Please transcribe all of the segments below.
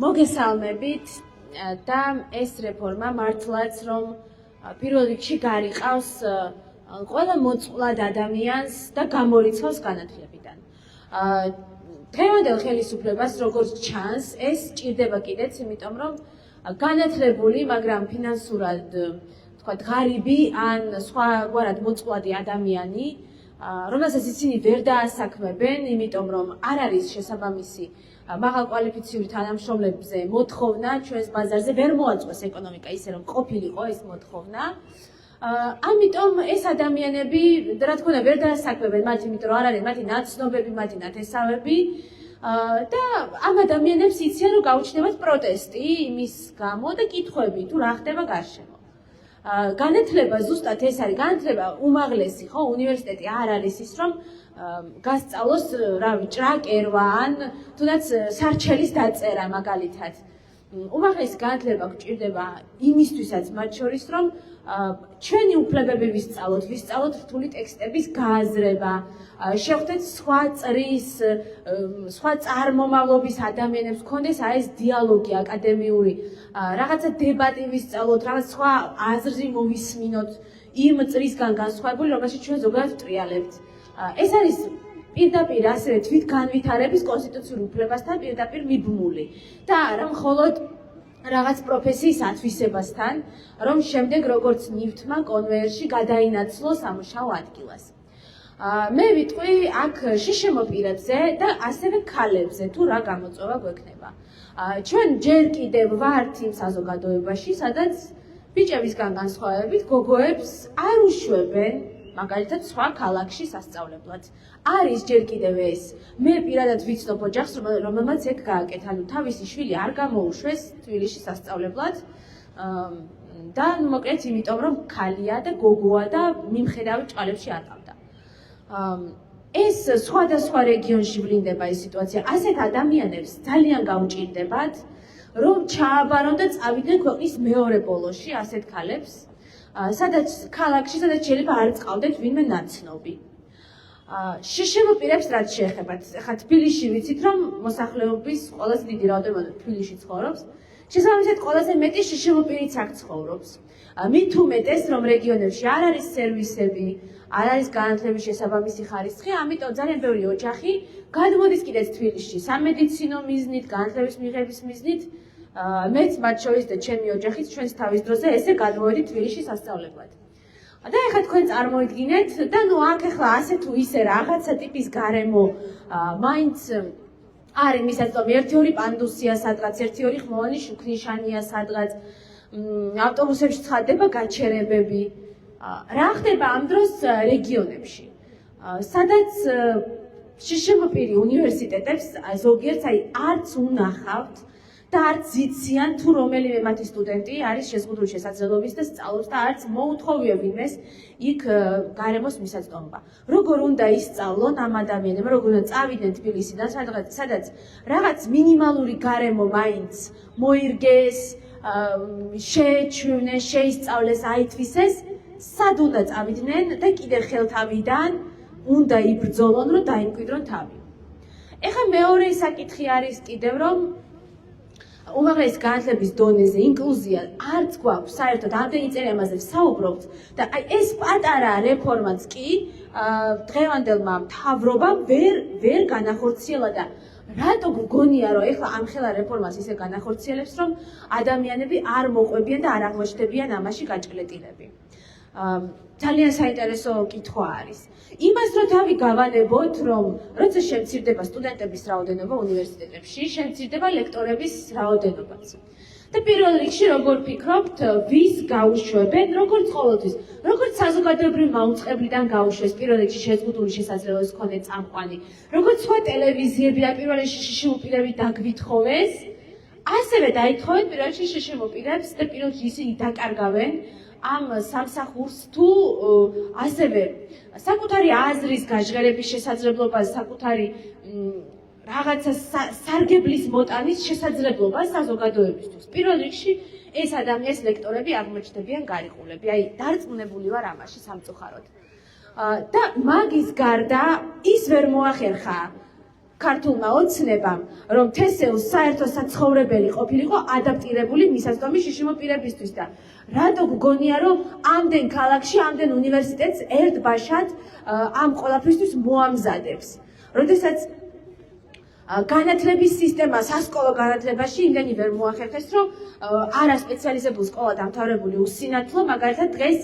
მოგესალმებით და ეს რეფორმა მართლაც რომ პირველ რიგში გარიყავს ყველა მოწყვლად ადამიანს და გამორიცავს განათლებიდან. დღევანდელ ხელისუფლებას როგორც ჩანს, ეს ჭირდება კიდეც, იმიტომ რომ განათლებული, მაგრამ ფინანსურად ღარიბი ან სხვაგვარად მოწყვლადი ადამიანი, რომელსაც ისინი ვერ დაასაქმებენ, იმიტომ რომ არ არის შესაბამისი მაღალკვალიფიციური თანამშრომლებზე მოთხოვნა ჩვენს ბაზარზე ვერ მოაწყვეს ეკონომიკა ისე რომ ყოფილიყო ეს მოთხოვნა. ამიტომ ეს ადამიანები, რა თქმა უნდა, ვერ დაასაქმებენ მათ, იმიტომ რომ არ არის მათი ნაცნობები, მათი ნათესავები და ამ ადამიანებს იციან რომ გაუჩნდებათ პროტესტი იმის გამო და კითხვები თუ რა ხდება გარშემო. განათლება ზუსტად ეს არის, განათლება უმაღლესი, ხო, უნივერსიტეტი არ არის ის რომ გასწავლოს ჭრაკერვა ან თუნდაც სარჩელის დაწერა მაგალითად. უმაღლესი განათლება გვჭირდება იმისთვისაც მათ შორის რომ ჩვენი უფლებები ვისწავლოთ რთული ტექსტების გააზრება, შევხვდეთ სხვა წრის, სხვა წარმომავლობის ადამიანებს, გქონდეს ეს დიალოგი აკადემიური, რაღაცა დებატი ვისწავლოთ, რაღაც სხვა აზრი მოვისმინოთ იმ წრისგან განსხვავებული, რომელშიც ჩვენ ზოგადად ვტრიალებთ. ეს არის პირდაპირ ასევე თვითგანვითარების კონსტიტუციურ უფლებასთან პირდაპირ მიბმული და არა მხოლოდ რაღაც პროფესიის ათვისებასთან, რომ შემდეგ როგორც ნივთმა კონვეიერში გადაინაცვლოს სამუშაო ადგილას. მე ვიტყვი აქ შიშემო პირებზე და ასევე ქალებზე თუ რა გამოწვევა გვექნება. ჩვენ ჯერ კიდევ ვართ იმ საზოგადოებაში, სადაც ბიჭებისგან განსხვავებით გოგოებს არ უშვებენ მაგალითად სხვა ქალაქში სასწავლებლად. არის ჯერ კიდევ ეს. მე პირადად ვიცნობ ოჯახს, რომელმაც ეგ გააკეთა, ანუ თავისი შვილი არ გამოუშვეს თბილისში სასწავლებლად და მოკლედ იმიტომ რომ ქალია და გოგოა და მიმხედავი ჭყალებში არ ყავდა. ეს სხვადასხვა რეგიონში ვლინდება ეს სიტუაცია. ასეთ ადამიანებს ძალიან გაუჭირდებათ, რომ ჩააბარონ და წავიდნენ ქვეყნის მეორე პოლოში ასეთ ქალებს. სადაც ქალაქში, სადაც შეიძლება არ წყავდეთ ვინმე ნაცნობი. შიშემო პირებს რაც შეეხებათ, ხა თბილისში ვიცით რომ მოსახლეობის ყველაზე დიდი რაოდენობა თბილისში ცხოვრობს. შესაბამისად ყველაზე მეტი შიშემო პირიც აქ ცხოვრობს. მით უმეტეს რომ რეგიონებში არ არის სერვისები, არ არის განათლების შესაბამისი ხარისხი, ამიტომ ძალიან ბევრი ოჯახი გადმოდის კიდეც თბილისში სამედიცინო მიზნით, განათლების მიღების მიზნით. მეც მათ შორის და ჩემი ოჯახიც ჩვენს თავის დროზე ესე გადმოვედით თბილისში სასწავლებლად. და ეხლა თქვენ წარმოიდგინეთ და ნუ აქ ეხლა ასე თუ ისე რაღაცა ტიპის გარემო მაინც არის მისაწვდომი, ერთი-ორი პანდუსია სადღაც, ერთი-ორი ხმოვანი შუქნიშანია სადღაც, ავტობუსებში ცხადდება გაჩერებები. რა ხდება ამ დროს რეგიონებში, სადაც შიშემოპირი უნივერსიტეტებს ზოგიერთს არც უნახავთ და არც იციან თუ რომელიმე მათი სტუდენტი არის შეზღუდული შესაძლებლობის და სწავლობს და არც მოუთხოვია ვინმეს იქ გარემოს მისაწვდომობა. როგორ უნდა ისწავლონ ამ ადამიანებმა, როგორ უნდა წავიდნენ თბილისიდან, სადაც რაღაც მინიმალური გარემო მაინც მოირგეს, შეეჩვივნეს, შეისწავლეს, აითვისეს, სად უნდა წავიდნენ და კიდევ ხელთავიდან უნდა იბრძოლონ, რომ დაიმკვიდრონ თავი. ეხლა მეორე საკითხი არის კიდევ რომ უმაღლესი განათლების დონეზე ინკლუზია არც გვაქვს საერთოდ ამდენი წელი ამაზე ვსაუბრობთ და ეს პატარა რეფორმაც კი დღევანდელმა მთავრობამ ვერ განახორციელა და რატო გგონია რომ ეხლა ამ ხელა რეფორმას ისე განახორციელებს რომ ადამიანები არ მოყვებიან და არ აღმოჩნდებიან ამაში გაჭლეტილები. ძალიან საინტერესო კითხვა არის. იმას რო თავი გავანებოთ, რომ როცა შემცირდება სტუდენტების რაოდენობა უნივერსიტეტებში, შემცირდება ლექტორების რაოდენობაც. და პირველ რიგში როგორ ფიქრობთ, ვის გაუშვებენ, როგორც ყოველთვის, როგორც საზოგადოებრივ მაუწყებლიდან გაუშვეს პირველ რიგში შეზღუდული შესაძლებლობის მქონე წამყვანი, როგორც სხვა ტელევიზიები და პირველ რიგში შიშიმოპირები დაგვითხოვეს, ასევე დაითხოვენ პირველ რიგში შიშიმოპირებს და პირველ რიგში ისინი დაკარგავენ ამ სამსახურს თუ ასევე საკუთარი აზრის გაჟღერების შესაძლებლობას, საკუთარი რაღაცა სარგებლის მოტანის შესაძლებლობას საზოგადოებისთვის. პირველ რიგში ეს ადამიანის ლექტორები აღმოჩნდებიან გარიყულები. აი, დარწმუნებული ვარ ამაში სამწუხაროდ. და მაგის გარდა ის ვერ მოახერხა ქართულმა ოცნებამ, რომ თესეუს საერთო საცხოვრებელი ყოფილიყო ადაპტირებული მისაწვდომი შიშიმო პირებისთვის და რატო გგონია, რომ ამდენ ქალაქში, ამდენ უნივერსიტეტს ერთბაშად ამ ყველაფრისთვის მოამზადებს. როდესაც განათლების სისტემა სასკოლო განათლებაში იმდენი ვერ მოახერხეს, რომ არასპეციალიზებულ სკოლა დამთავრებული უსინათლო, მაგალითად დღეს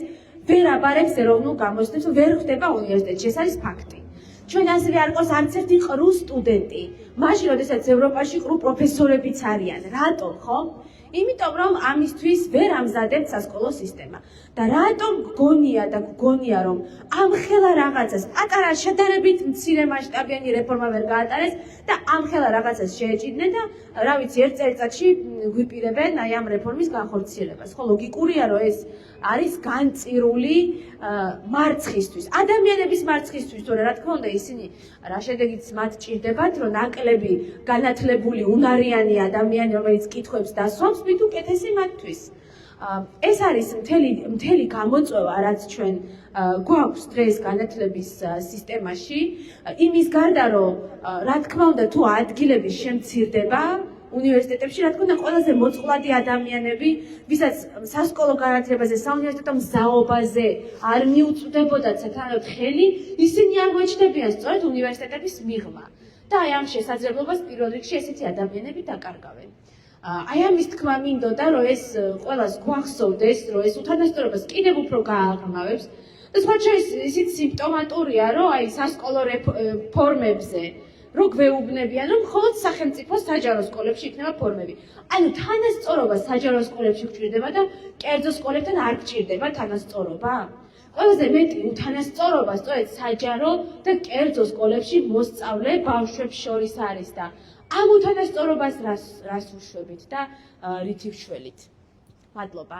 ვერ აბარებს ეროვნულ გამოცდებს, ვერ ხვდება უნივერსიტეტში, ეს არის ფაქტი. ჩვენ ასევე არ ყავს არც ერთი ყრუ სტუდენტი, მაშინ როდესაც ევროპაში ყრუ პროფესორებიც არიან. რატო, ხო? იმიტომ რომ ამისთვის ვერ ამზადებთ სასკოლო სისტემა. და რატომ გგონია, რომ ამხელა რაღაცას პატარა შედარებით მცირე მასშტაბიანი რეფორმა ვერ გაატარეს და ამხელა რაღაცას შეეჭიდნენ და რა ვიცი, ერთ წელიწადში გვიპირებენ აი ამ რეფორმის განხორციელებას. ხო, ლოგიკურია, რომ ეს არის განწირული მარცხისთვის, ადამიანების მარცხისთვის, თორე რა თქმა უნდა ისინი რა შედეგიც მათ ჭირდებათ, რომ ნაკლები განათლებული უნარიანი ადამიანი, რომელიც კითხვებს დასვამს, მით უკეთესი მათთვის. ეს არის მთელი გამოწვევა, რაც ჩვენ გვაქვს დღეს განათლების სისტემაში, იმის გარდა, რომ რა თქმა უნდა თუ ადგილების შემცირდება უნივერსიტეტებში, რა თქმა უნდა, ყველაზე მოწყვლადი ადამიანები, ვისაც სასკოლო განათლებაზე, საუნივერსიტეტო მზაობაზე არ მიუწვდებოდათ სათანადოდ ხელი, ისინი არ მოეჩნდებიან სწორედ უნივერსიტეტების მიღმა. და აი ამ შესაძლებლობას პირველ რიგში ესეთი ადამიანები დაკარგავენ. აი ამის თქმა მინდოდა, რომ ეს ყველას გვახსოვდეს, რომ ეს უთანასწორობას კიდევ უფრო გააღრმავებს და სხვა შორის ისიც სიმპტომატურია, რომ აი სასკოლო რეფორმებზე რო გვეუბნებიან, რომ მხოლოდ სახელმწიფოს საჯარო სკოლებში იქნება ფორმები. ანუ თანასწორობა საჯარო სკოლებში გვჭირდება და კერძო სკოლებთან არ გვჭირდება თანასწორობა. ყველაზე მეტი უთანასწორობა სწორედ საჯარო და კერძო სკოლებში მოსწავლე ბავშვებს შორის არის და ამ უთანასწორობას რას ვუშვებით და რითი ვშველით. მადლობა.